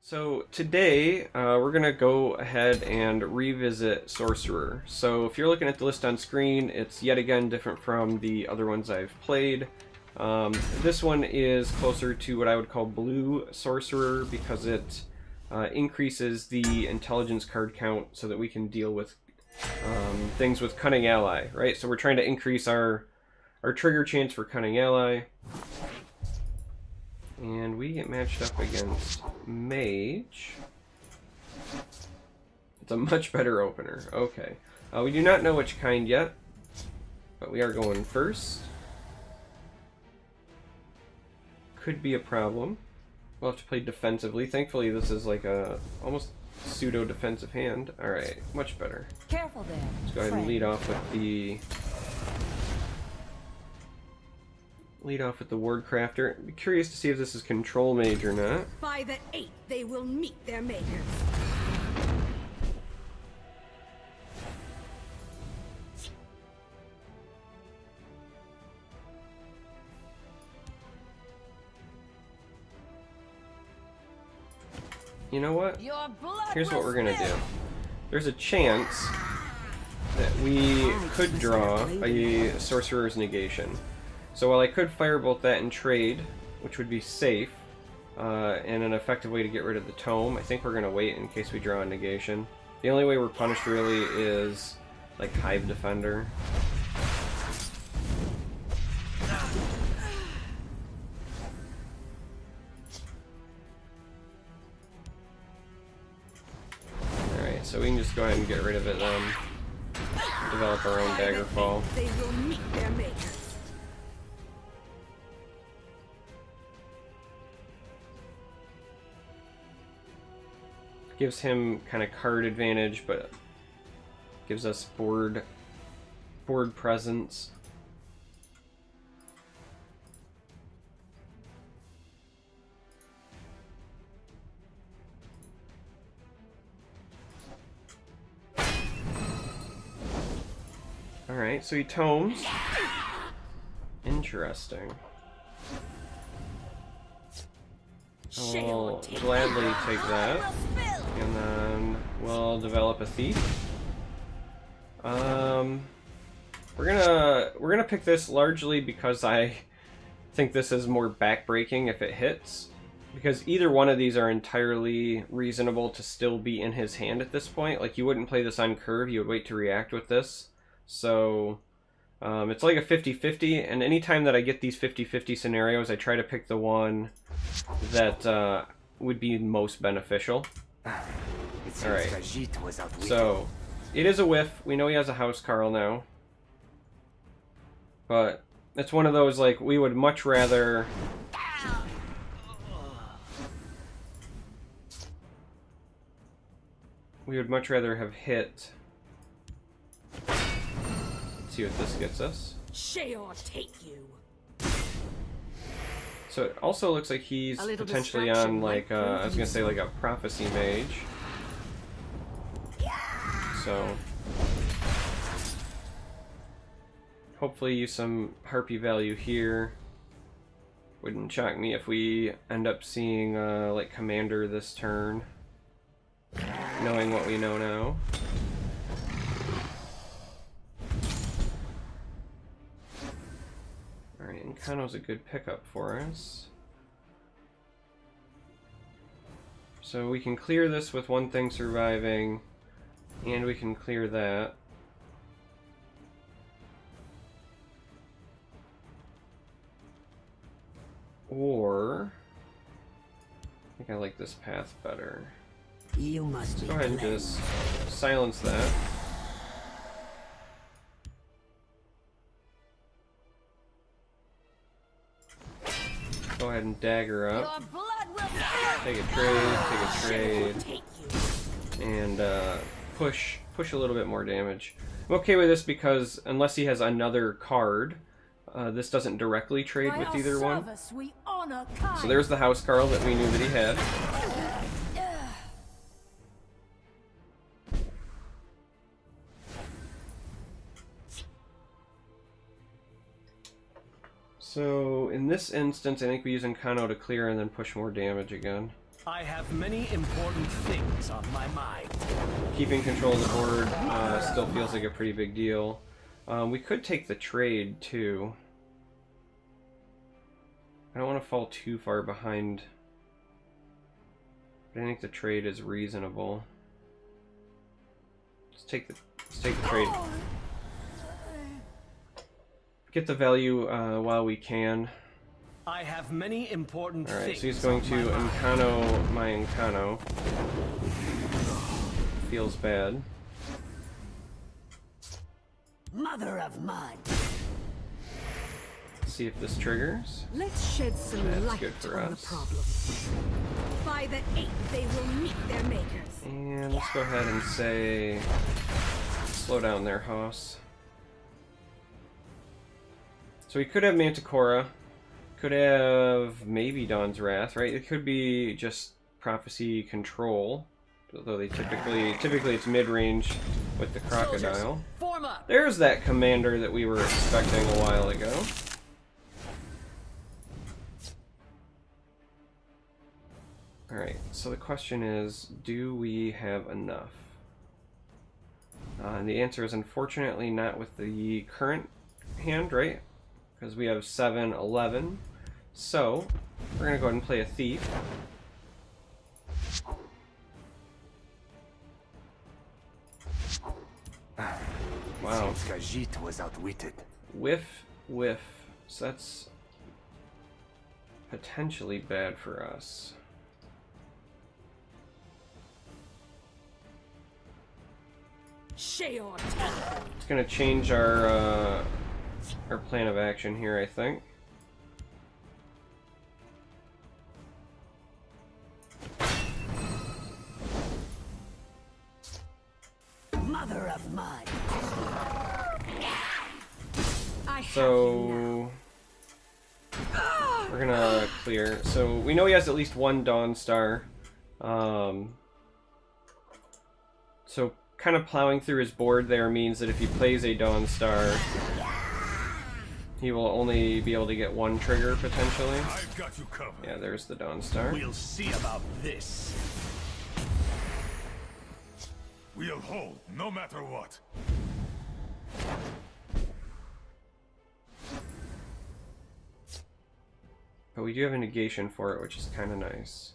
So today we're going to go ahead and revisit Sorcerer. So if you're looking at the list on screen, it's yet again different from the other ones I've played. This one is closer to what I would call blue Sorcerer because it increases the intelligence card count so that we can deal with things with Cunning Ally, right? So we're trying to increase our trigger chance for Cunning Ally. And we get matched up against Mage. It's a much better opener. Okay. We do not know which kind yet, but we are going first. Could be a problem. We'll have to play defensively. Thankfully, this is like a almost pseudo-defensive hand. Alright, much better. Careful there. Let's go ahead and lead off with the Ward Crafter. Be curious to see if this is Control Mage or not. By the 8th, they will meet their makers. You know what? Here's what we're gonna do. There's a chance that we could draw a Sorcerer's Negation. So while I could firebolt that and trade, which would be safe, and an effective way to get rid of the tome, I think we're going to wait in case we draw a negation. The only way we're punished really is like Hive Defender. Alright, so we can just go ahead and get rid of it then. Develop our own Daggerfall. They will meet their makers. Gives him kind of card advantage, but gives us board presence. Alright, so he tomes. Interesting. I'll gladly take that. And then we'll develop a thief. We're gonna pick this largely because I think this is more backbreaking if it hits. Because either one of these are entirely reasonable to still be in his hand at this point. Like, you wouldn't play this on curve, you would wait to react with this. So it's like a 50-50, and anytime that I get these 50-50 scenarios, I try to pick the one that would be most beneficial. Alright, so it is a whiff. We know he has a House Carl now. But it's one of those, like, we would much rather... We would much rather have hit... Let's see what this gets us. Sheol take you. So it also looks like he's potentially on, like, I was gonna say, like a Prophecy Mage. So hopefully use some Harpy value here. Wouldn't shock me if we end up seeing, like, Commander this turn. Knowing what we know now. Alright, Nkano's a good pickup for us. So we can clear this with one thing surviving, and we can clear that. Or I think I like this path better. You must go ahead and just silence that. Go ahead and dagger up. Take a trade, and push a little bit more damage. I'm okay with this because unless he has another card, this doesn't directly trade with either one. So there's the House Carl that we knew that he had. So in this instance, I think we use Nkano to clear and then push more damage again. I have many important things on my mind. Keeping control of the board still feels like a pretty big deal. We could take the trade, too. I don't want to fall too far behind. But I think the trade is reasonable. Let's take the trade. Get the value while we can. I have many important Alright, things. so he's going to Encano my Encano. Feels bad. Mother of mud. See if this triggers. Let's shed some That's light good for on us. the problem. By the 8th, they will meet their makers. And let's go ahead and say, slow down there, Hoss. So we could have Manticora, could have maybe Dawn's Wrath, right? It could be just Prophecy Control, although they typically it's mid-range with the Crocodile. Form up. There's that commander that we were expecting a while ago. Alright, so the question is, do we have enough? And the answer is unfortunately not with the current hand, right? Because we have 7, 11. So, we're going to go ahead and play a Thief. Wow. Khajiit was outwitted. Whiff, whiff. So that's potentially bad for us. Sheor. It's going to change our plan of action here, I think. Mother of mud. I have you So we're gonna clear. So we know he has at least one Dawn Star. So kind of plowing through his board there means that if he plays a Dawn Star, he will only be able to get one trigger potentially. I've got you covered. Yeah, there's the Dawn Star. We'll see about this. We'll hold, no matter what. But we do have a negation for it, which is kind of nice.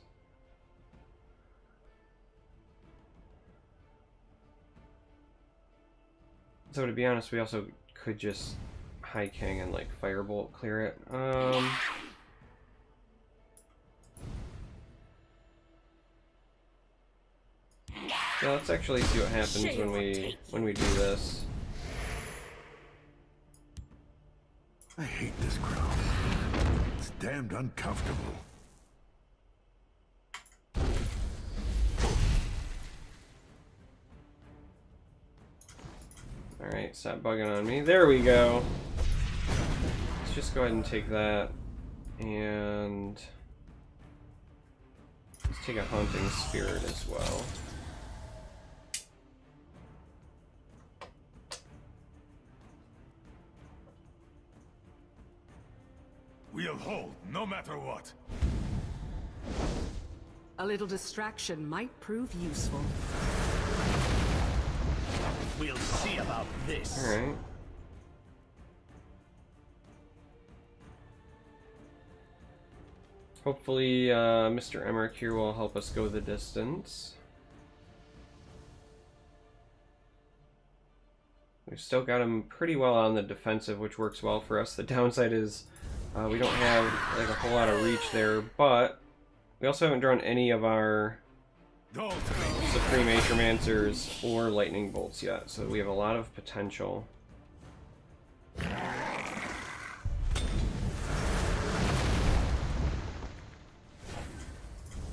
So to be honest, we also could just High King and like Firebolt clear it. Yeah, let's actually see what happens when we do this. I hate this crowd. It's damned uncomfortable. Alright, stop bugging on me. There we go. Let's just go ahead and take that. And let's take a Haunting Spirit as well. We'll hold, no matter what. A little distraction might prove useful. We'll see about this. Alright. Hopefully, Mr. Emmerich here will help us go the distance. We've still got him pretty well on the defensive, which works well for us. The downside is we don't have like a whole lot of reach there, but we also haven't drawn any of our Supreme Atramancers or Lightning Bolts yet, so we have a lot of potential.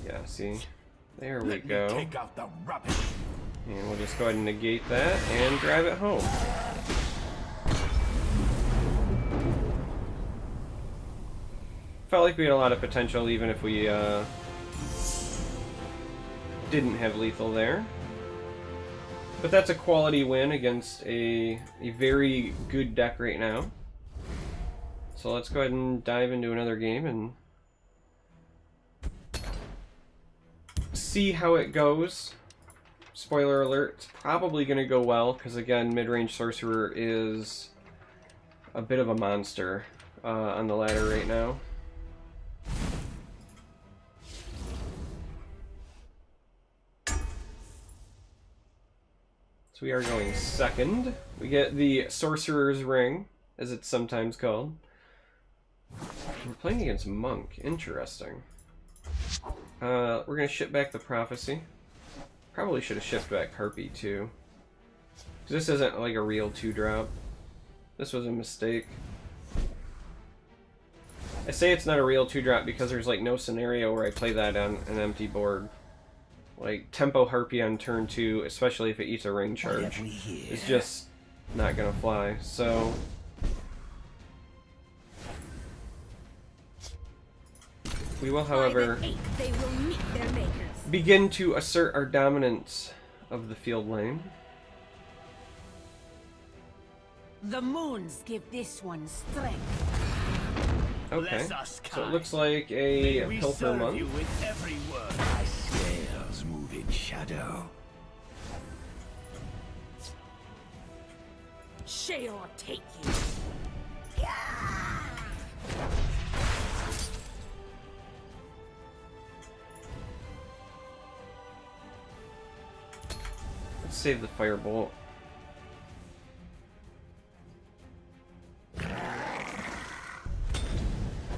Yeah, see? There we go. Take out the rubbish. And we'll just go ahead and negate that and drive it home. Felt like we had a lot of potential even if we didn't have lethal there. But that's a quality win against a very good deck right now. So let's go ahead and dive into another game and see how it goes. Spoiler alert, it's probably going to go well, because again, mid-range Sorcerer is a bit of a monster on the ladder right now. So we are going second. We get the Sorcerer's Ring, as it's sometimes called. We're playing against Monk. Interesting. We're going to ship back the Prophecy. Probably should have shipped back Harpy too. Because this isn't like a real 2-drop. This was a mistake. I say it's not a real 2-drop because there's like no scenario where I play that on an empty board. Like Tempo Harpy on turn 2, especially if it eats a ring charge, is just not gonna fly. So we will, however, They will meet their makers. begin to assert our dominance of the field lane. The moons give this one strength. Okay, Bless us, so it kind. looks like May a we Pilfer serve Monk. you with every word. My scales move in shadow. Sheol take you. Let's save the Firebolt.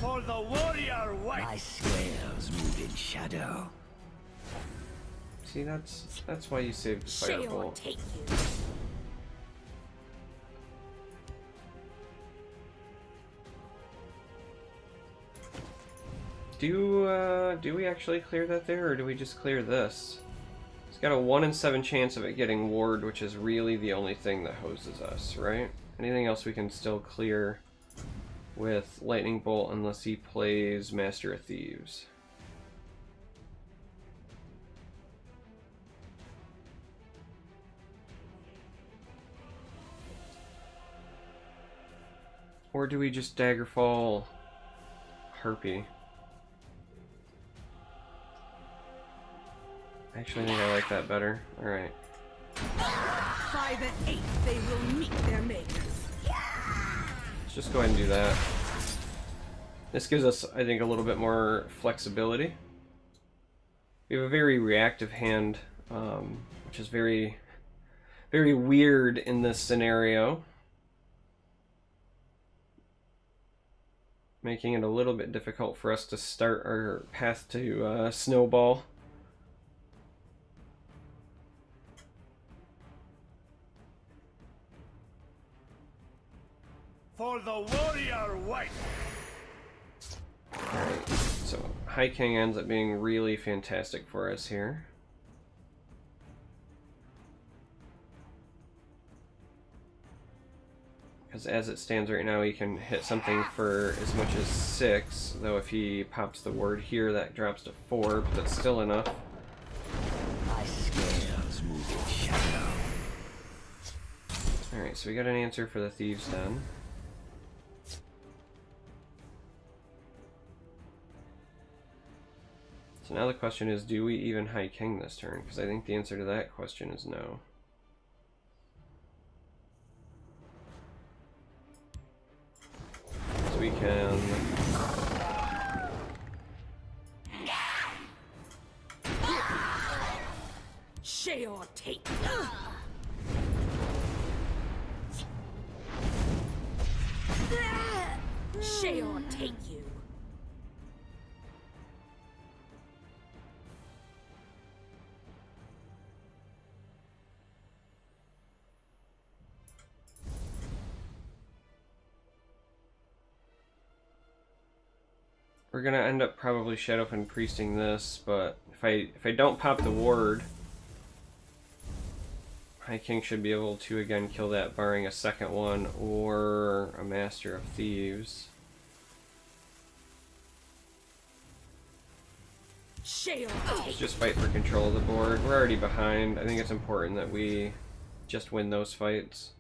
For the warrior My wife. scales move in shadow. See, that's why you saved the Sheol Firebolt. take you. Do we actually clear that there, or do we just clear this? It's got a 1 in 7 chance of it getting ward, which is really the only thing that hoses us, right? Anything else we can still clear with Lightning Bolt unless he plays Master of Thieves. Or do we just Daggerfall Harpy? Actually, I think I like that better. Alright. 5 and 8, they will meet their makers. Let's just go ahead and do that. This gives us, I think, a little bit more flexibility. We have a very reactive hand, which is very, very weird in this scenario. Making it a little bit difficult for us to start our path to Snowball. For the warrior wife. Alright, so High King ends up being really fantastic for us here. Because as it stands right now, he can hit something for as much as 6, though if he pops the word here, that drops to 4, but that's still enough. My scales move in shadow. Alright, so we got an answer for the Thieves Den. So now the question is, do we even High King this turn? Because I think the answer to that question is no. So we can... Sheol take you. Sheol take you. We're gonna end up probably Shadowfen Priesting this, but if I don't pop the ward, High King should be able to again kill that, barring a second one or a Master of Thieves. Sheol Let's take just fight for control of the board. We're already behind. I think it's important that we just win those fights.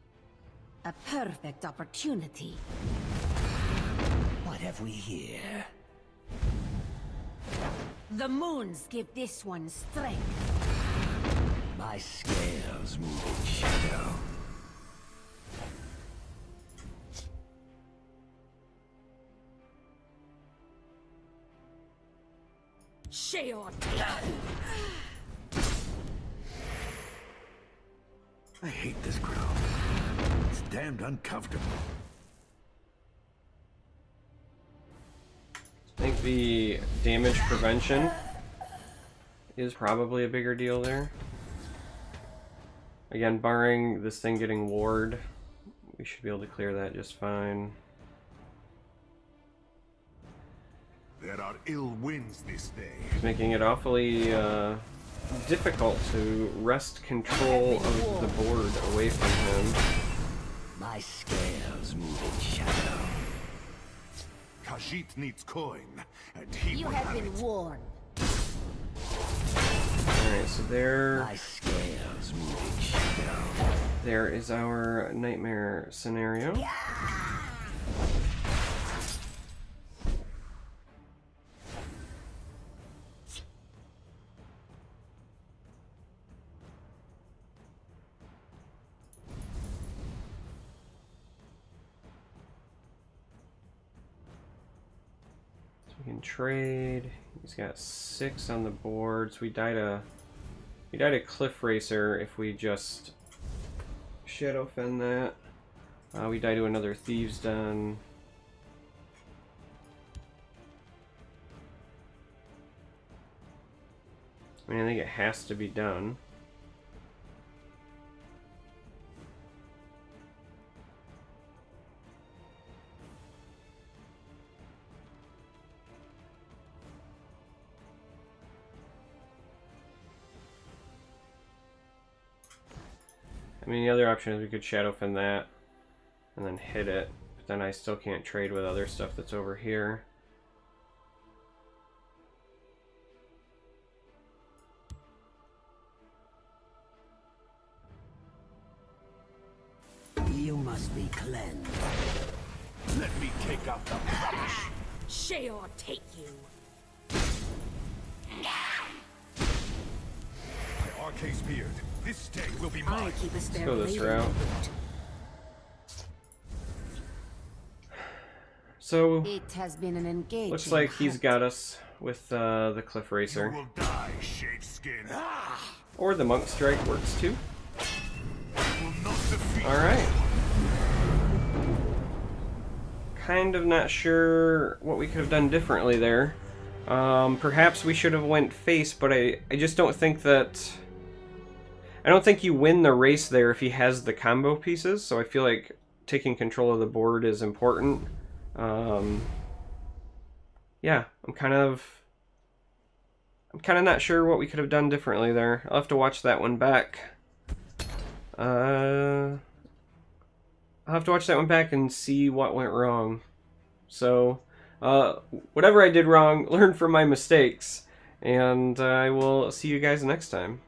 A perfect opportunity. What have we here? The moons give this one strength. My scales move in shadow. Sheol. I hate this crowd. It's damned uncomfortable. I think the damage prevention is probably a bigger deal there. Again, barring this thing getting ward, we should be able to clear that just fine. There are ill winds this day. It's making it awfully difficult to wrest control of the board away from him. My scales move in shadow. Khajiit needs coin, and he You will have have been it. warned. Alright, so My scales move in shadow. there is our nightmare scenario. We can trade. He's got 6 on the board. So we died a Cliff Racer if we just Shadow Fen that. We die to another Thieves' Den. I mean, I think it has to be done. I mean, the other option is we could Shadow Fen that and then hit it, but then I still can't trade with other stuff that's over here. You must be cleansed. Let me take out the rubbish. Sheol take you. My Arcade's beard. This day will be I mine. keep a spare go this blade in route. my boot. So, It has been an engaging looks like he's hunt. got us with the Cliff You Racer. will die, shaved skin. Or the Monk Strike works too. You will not defeat. Alright. Kind of not sure what we could have done differently there. Perhaps we should have went face, but I just don't think that... I don't think you win the race there if he has the combo pieces, so I feel like taking control of the board is important. Yeah, I'm kind of not sure what we could have done differently there. I'll have to watch that one back. I'll have to watch that one back and see what went wrong. So, whatever I did wrong, learn from my mistakes, and I will see you guys next time.